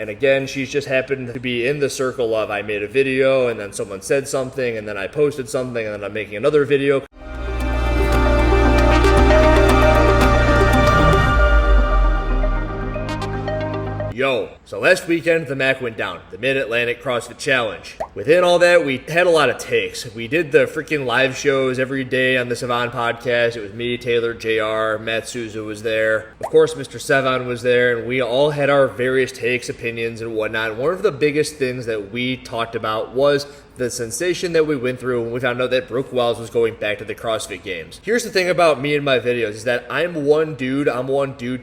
And again, she's just happened to be in the circle of I made a video and then someone said something and then I posted something and then I'm making another video. Yo, so last weekend the MAC went down, the Mid-Atlantic CrossFit Challenge. Within all that, we had a lot of takes. We did the freaking live shows every day on the Sevan podcast. It was me, Taylor, JR, Matt Souza was there. Of course, Mr. Sevan was there, and we all had our various takes, opinions, and whatnot. One of the biggest things that we talked about was the sensation that we went through when we found out that Brooke Wells was going back to the CrossFit Games. Here's the thing about me and my videos is that I'm one dude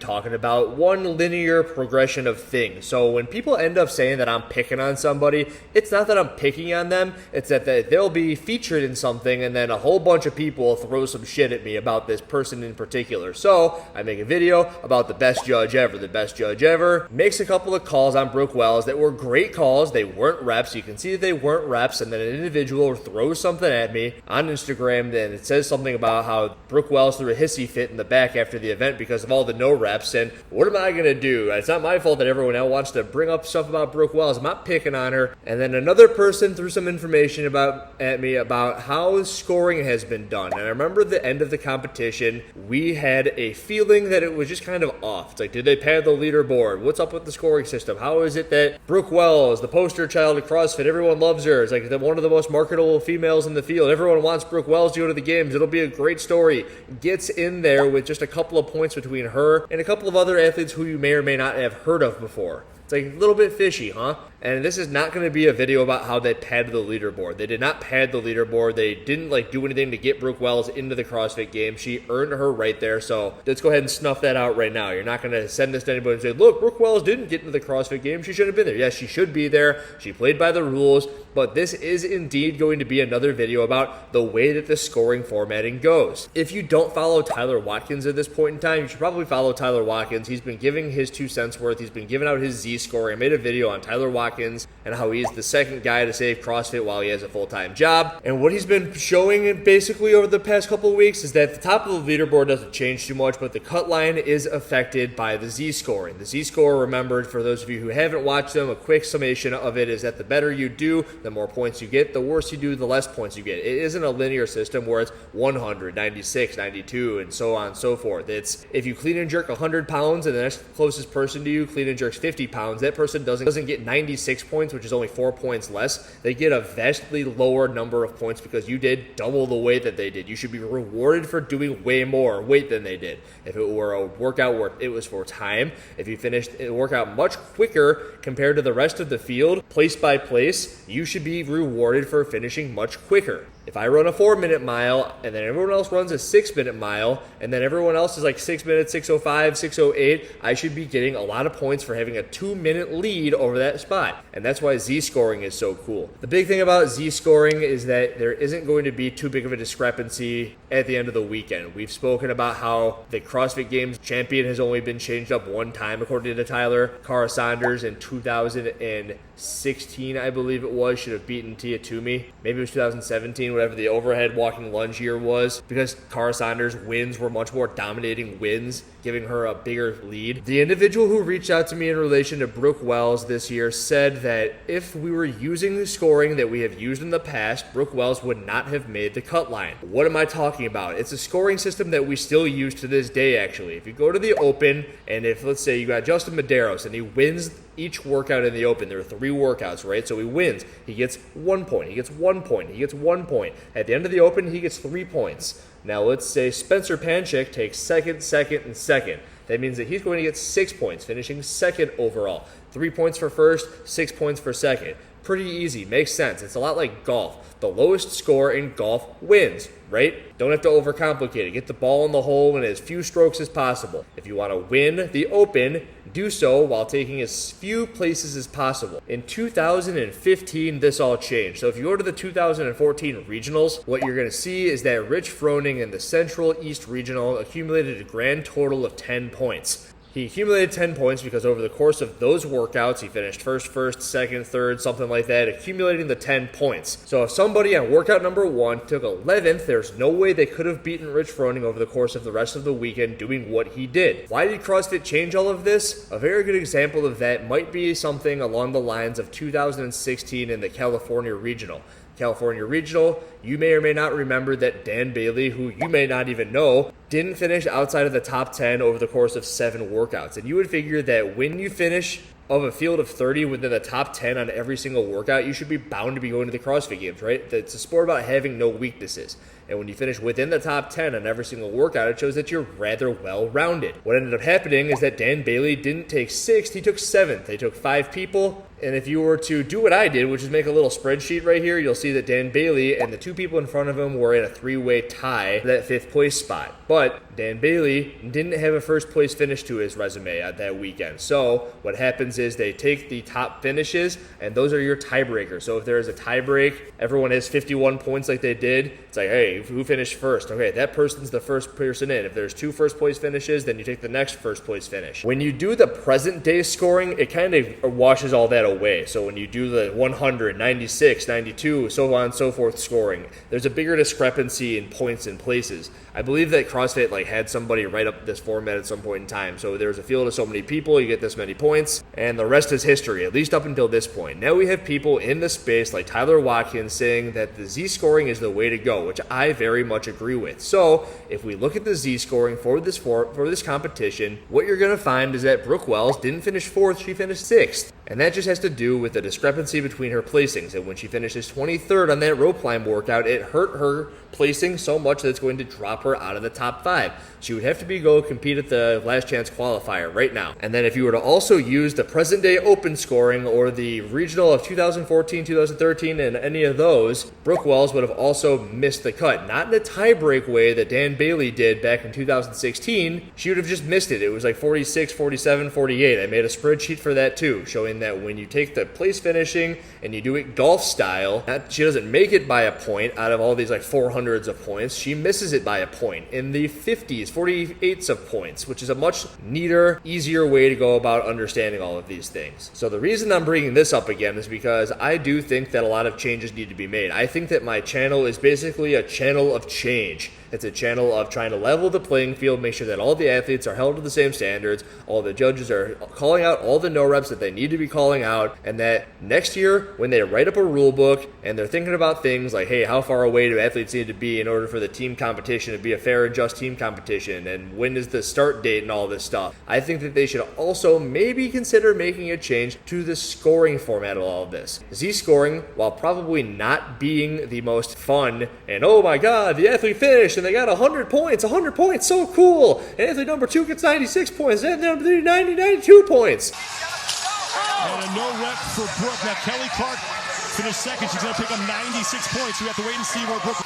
talking about one linear progression of things. So when people end up saying that I'm picking on somebody, it's not that I'm picking on them, it's that they'll be featured in something and then a whole bunch of people throw some shit at me about this person in particular. So I make a video about the best judge ever. The best judge ever makes a couple of calls on Brooke Wells that were great calls. They weren't reps. You can see that they weren't reps. And then an individual throws something at me on Instagram, and it says something about how Brooke Wells threw a hissy fit in the back after the event because of all the no reps. And what am I going to do? It's not my fault that everyone else wants to bring up stuff about Brooke Wells. I'm not picking on her. And then another person threw some information at me about how scoring has been done. And I remember the end of the competition, we had a feeling that it was just kind of off. It's like, did they pad the leaderboard? What's up with the scoring system? How is it that Brooke Wells, the poster child of CrossFit, everyone loves her? It's like one of the most marketable females in the field. Everyone wants Brooke Wells to go to the games. It'll be a great story. Gets in there with just a couple of points between her and a couple of other athletes who you may or may not have heard of before. It's like a little bit fishy, huh? And this is not going to be a video about how they padded the leaderboard. They did not pad the leaderboard. They didn't do anything to get Brooke Wells into the CrossFit game. She earned her right there. So let's go ahead and snuff that out right now. You're not going to send this to anybody and say, look, Brooke Wells didn't get into the CrossFit game. She shouldn't have been there. Yes, she should be there. She played by the rules. But this is indeed going to be another video about the way that the scoring formatting goes. If you don't follow Tyler Watkins at this point in time, you should probably follow Tyler Watkins. He's been giving his 2 cents worth. He's been giving out his Z-scoring. I made a video on Tyler Watkins and how he's the second guy to save CrossFit while he has a full-time job. And what he's been showing basically over the past couple of weeks is that the top of the leaderboard doesn't change too much, but the cut line is affected by the Z-scoring. The Z-score, remembered, for those of you who haven't watched them, a quick summation of it is that the better you do, the more points you get. The worse you do, the less points you get. It isn't a linear system where it's 100, 96, 92, and so on and so forth. It's if you clean and jerk 100 pounds and the next closest person to you clean and jerks 50 pounds, that person doesn't get 96 points, which is only 4 points less. They get a vastly lower number of points because you did double the weight that they did. You should be rewarded for doing way more weight than they did. If it were a workout where it was for time, if you finished a workout much quicker compared to the rest of the field, place by place, you should be rewarded for finishing much quicker. If I run a 4-minute mile and then everyone else runs a 6-minute mile and then everyone else is like 6 minutes, 6:05, 6:08, I should be getting a lot of points for having a 2-minute lead over that spot. And that's why Z-scoring is so cool. The big thing about Z-scoring is that there isn't going to be too big of a discrepancy at the end of the weekend. We've spoken about how the CrossFit Games champion has only been changed up one time, according to Tyler. Cara Saunders in 2016, I believe it was, should have beaten Tia Toomey. Maybe it was 2017, whatever the overhead walking lunge year was, because Cara Saunders' wins were much more dominating wins, giving her a bigger lead. The individual who reached out to me in relation to Brooke Wells this year said that if we were using the scoring that we have used in the past, Brooke Wells would not have made the cut line. What am I talking about? It's a scoring system that we still use to this day, actually. If you go to the Open, and if, let's say, you got Justin Medeiros, and he wins each workout in the Open. There are 3 workouts, right? So he wins. He gets 1 point. He gets 1 point. He gets 1 point. At the end of the Open, he gets 3 points. Now, let's say Spencer Panchik takes second, and second. That means that he's going to get 6 points, finishing second overall. 3 points for first, 6 points for second. Pretty easy. Makes sense. It's a lot like golf. The lowest score in golf wins, right? Don't have to overcomplicate it. Get the ball in the hole in as few strokes as possible. If you want to win the Open, do so while taking as few places as possible. In 2015, this all changed. So if you go to the 2014 regionals, what you're going to see is that Rich Froning in the Central East Regional accumulated a grand total of 10 points. He accumulated 10 points because over the course of those workouts, he finished first, second, third, something like that, accumulating the 10 points. So if somebody on workout number 1 took 11th, there's no way they could have beaten Rich Froning over the course of the rest of the weekend doing what he did. Why did CrossFit change all of this? A very good example of that might be something along the lines of 2016 in the California Regional. California Regional, you may or may not remember that Dan Bailey, who you may not even know, didn't finish outside of the top 10 over the course of 7 workouts. And you would figure that when you finish of a field of 30 within the top 10 on every single workout, you should be bound to be going to the CrossFit Games, right? It's a sport about having no weaknesses. And when you finish within the top 10 on every single workout, it shows that you're rather well-rounded. What ended up happening is that Dan Bailey didn't take 6th, he took 7th. They took 5 people. And if you were to do what I did, which is make a little spreadsheet right here, you'll see that Dan Bailey and the 2 people in front of him were in a 3-way tie for that 5th place spot. But Dan Bailey didn't have a first place finish to his resume at that weekend. So what happens is they take the top finishes, and those are your tiebreakers. So if there is a tiebreak, everyone has 51 points like they did. It's like, hey, who finished first? Okay, that person's the first person in. If there's 2 first place finishes, then you take the next first place finish. When you do the present day scoring, it kind of washes all that away. So when you do the 100, 96, 92, so on and so forth scoring, there's a bigger discrepancy in points and places. I believe that CrossFit had somebody write up this format at some point in time. So there's a field of so many people, you get this many points, and the rest is history, at least up until this point. Now we have people in the space like Tyler Watkins saying that the Z-scoring is the way to go, which I very much agree with. So if we look at the Z-scoring for this competition, what you're going to find is that Brooke Wells didn't finish 4th, she finished 6th. And that just has to do with the discrepancy between her placings. And when she finishes 23rd on that rope climb workout, it hurt her placing so much that it's going to drop her out of the top 5. She would have to go compete at the last chance qualifier right now. And then if you were to also use the present day open scoring or the regional of 2014, 2013, and any of those, Brooke Wells would have also missed the cut. Not in a tie-break way that Dan Bailey did back in 2016. She would have just missed it. It was like 46, 47, 48. I made a spreadsheet for that too, showing that when you take the place finishing and you do it golf style, she doesn't make it by a point out of all these 400s of points. She misses it by a point in the 50s, 48s of points, which is a much neater, easier way to go about understanding all of these things. So the reason I'm bringing this up again is because I do think that a lot of changes need to be made. I think that my channel is basically a channel of change. It's a channel of trying to level the playing field, make sure that all the athletes are held to the same standards, all the judges are calling out all the no-reps that they need to be calling out, and that next year, when they write up a rule book and they're thinking about things like, hey, how far away do athletes need to be in order for the team competition to be a fair and just team competition, and when is the start date and all this stuff, I think that they should also maybe consider making a change to the scoring format of all of this. Z-scoring, while probably not being the most fun, and oh my god, the athlete finished, and they got 100 points, so cool. And athlete number 2 gets 96 points, and number 3, 92 points. And a no rep for Brooke. Now Kelly Clark finished second. She's going to pick up 96 points. We have to wait and see where Brooke...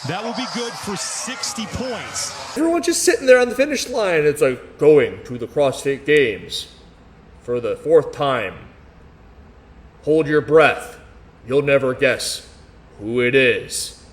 That will be good for 60 points. Everyone's just sitting there on the finish line. It's like going to the CrossFit Games for the 4th time. Hold your breath. You'll never guess who it is.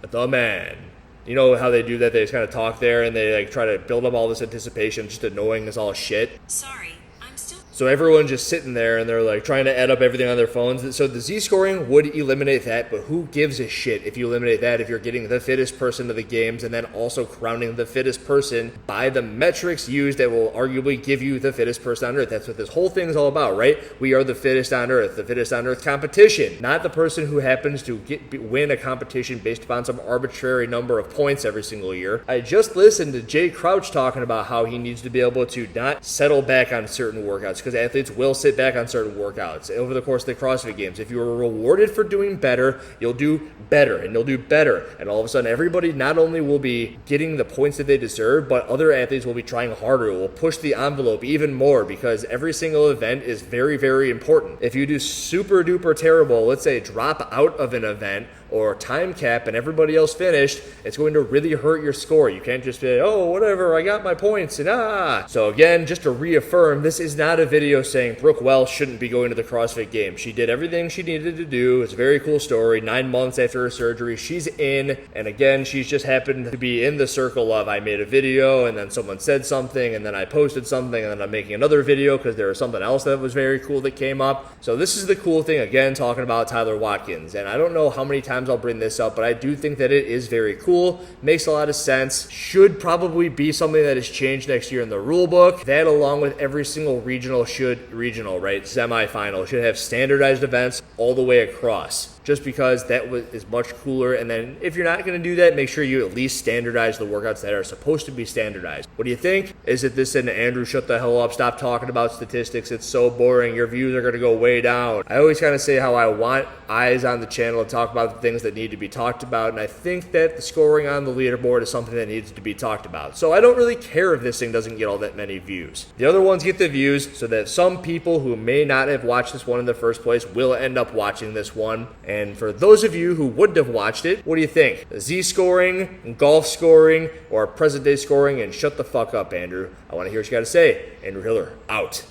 The man. You know how they do that? They just kind of talk there and they try to build up all this anticipation, just knowing it's all shit. Sorry, I'm still... So everyone's just sitting there and they're trying to add up everything on their phones. So the Z-scoring would eliminate that, but who gives a shit if you eliminate that if you're getting the fittest person to the games and then also crowning the fittest person by the metrics used that will arguably give you the fittest person on earth. That's what this whole thing is all about, right? We are the fittest on earth, the fittest on earth competition, not the person who happens to win a competition based upon some arbitrary number of points every single year. I just listened to Jay Crouch talking about how he needs to be able to not settle back on certain workouts, because athletes will sit back on certain workouts over the course of the CrossFit Games. If you are rewarded for doing better, you'll do better, and you'll do better. And all of a sudden, everybody not only will be getting the points that they deserve, but other athletes will be trying harder, will push the envelope even more, because every single event is very, very important. If you do super duper terrible, let's say drop out of an event, or time cap and everybody else finished, it's going to really hurt your score. You can't just be, oh, whatever, I got my points, and So again, just to reaffirm, this is not a video saying Brooke Wells shouldn't be going to the CrossFit Games. She did everything she needed to do. It's a very cool story. 9 months after her surgery, she's in, and again, she's just happened to be in the circle of I made a video, and then someone said something, and then I posted something, and then I'm making another video because there was something else that was very cool that came up. So this is the cool thing, again, talking about Tyler Watkins, and I don't know how many times I'll bring this up, but I do think that it is very cool, makes a lot of sense, should probably be something that is changed next year in the rule book. That, along with every single regional, semifinal, should have standardized events all the way across, just because that is much cooler. And then if you're not going to do that, make sure you at least standardize the workouts that are supposed to be standardized. What do you think? Is it this and Andrew, shut the hell up, stop talking about statistics, it's so boring, your views are going to go way down? I always kind of say how I want eyes on the channel to talk about the things that need to be talked about, and I think that the scoring on the leaderboard is something that needs to be talked about. So I don't really care if this thing doesn't get all that many views. The other ones get the views so that some people who may not have watched this one in the first place will end up watching this one. And for those of you who wouldn't have watched it, what do you think? Z-scoring, golf scoring, or present day scoring? And shut the fuck up, Andrew. I want to hear what you got to say. Andrew Hiller, out.